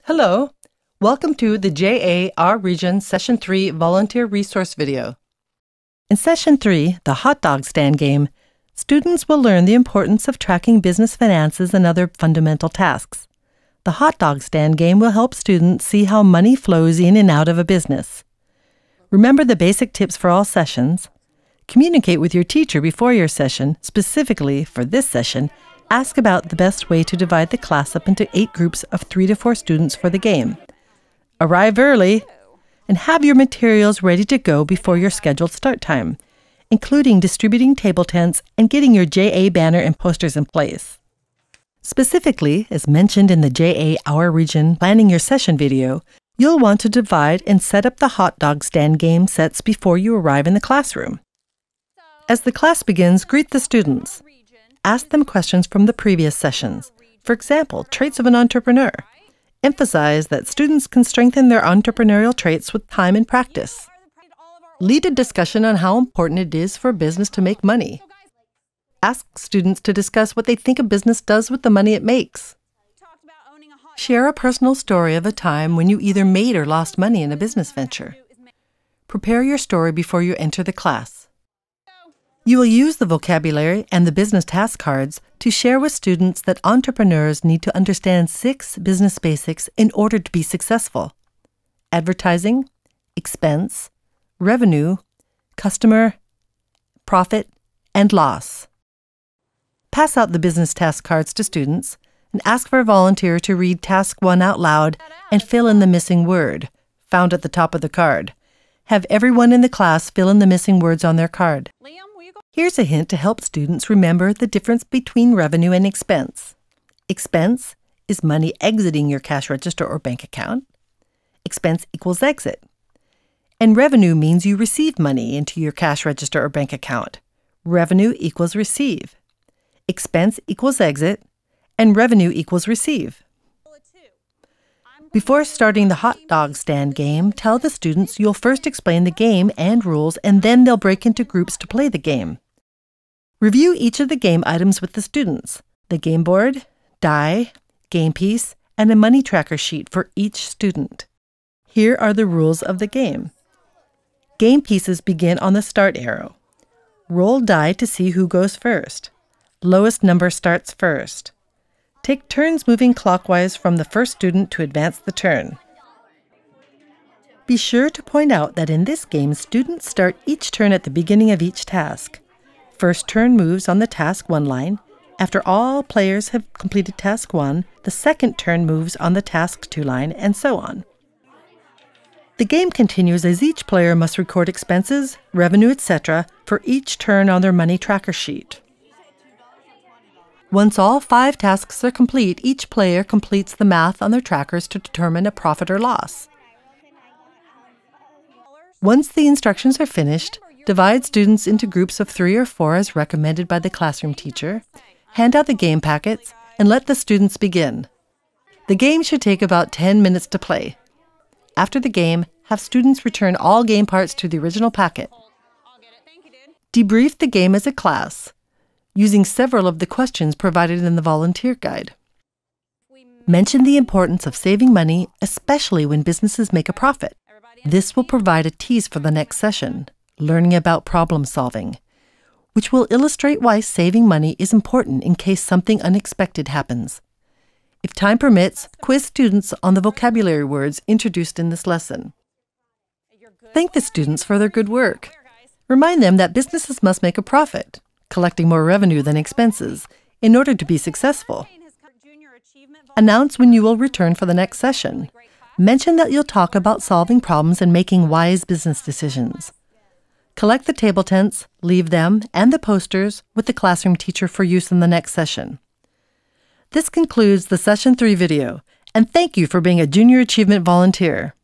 Hello, welcome to the JA Our Region Session 3 Volunteer Resource video. In Session 3, the hot dog stand game, students will learn the importance of tracking business finances and other fundamental tasks. The hot dog stand game will help students see how money flows in and out of a business. Remember the basic tips for all sessions. Communicate with your teacher before your session. Specifically for this session, ask about the best way to divide the class up into 8 groups of 3 to 4 students for the game. Arrive early and have your materials ready to go before your scheduled start time, including distributing table tents and getting your JA banner and posters in place. Specifically, as mentioned in the JA Our Region Planning Your Session video, you'll want to divide and set up the hot dog stand game sets before you arrive in the classroom. As the class begins, greet the students. Ask them questions from the previous sessions. For example, traits of an entrepreneur. Emphasize that students can strengthen their entrepreneurial traits with time and practice. Lead a discussion on how important it is for a business to make money. Ask students to discuss what they think a business does with the money it makes. Share a personal story of a time when you either made or lost money in a business venture. Prepare your story before you enter the class. You will use the vocabulary and the business task cards to share with students that entrepreneurs need to understand 6 business basics in order to be successful: advertising, expense, revenue, customer, profit, and loss. Pass out the business task cards to students and ask for a volunteer to read Task 1 out loud and fill in the missing word, found at the top of the card. Have everyone in the class fill in the missing words on their card. Here's a hint to help students remember the difference between revenue and expense. Expense is money exiting your cash register or bank account. Expense equals exit. And revenue means you receive money into your cash register or bank account. Revenue equals receive. Expense equals exit, and revenue equals receive. Before starting the hot dog stand game, tell the students you'll first explain the game and rules, and then they'll break into groups to play the game. Review each of the game items with the students: the game board, die, game piece, and a money tracker sheet for each student. Here are the rules of the game. Game pieces begin on the start arrow. Roll die to see who goes first. Lowest number starts first. Take turns moving clockwise from the first student to advance the turn. Be sure to point out that in this game, students start each turn at the beginning of each task. First turn moves on the Task 1 line. After all players have completed Task 1, the second turn moves on the Task 2 line, and so on. The game continues as each player must record expenses, revenue, etc. for each turn on their money tracker sheet. Once all 5 tasks are complete, each player completes the math on their trackers to determine a profit or loss. Once the instructions are finished, divide students into groups of 3 or 4 as recommended by the classroom teacher, hand out the game packets, and let the students begin. The game should take about 10 minutes to play. After the game, have students return all game parts to the original packet. Debrief the game as a class, using several of the questions provided in the volunteer guide. Mention the importance of saving money, especially when businesses make a profit. This will provide a tease for the next session, learning about problem solving, which will illustrate why saving money is important in case something unexpected happens. If time permits, quiz students on the vocabulary words introduced in this lesson. Thank the students for their good work. Remind them that businesses must make a profit, collecting more revenue than expenses, in order to be successful. Announce when you will return for the next session. Mention that you'll talk about solving problems and making wise business decisions. Collect the table tents, leave them, and the posters with the classroom teacher for use in the next session. This concludes the Session 3 video, and thank you for being a Junior Achievement volunteer.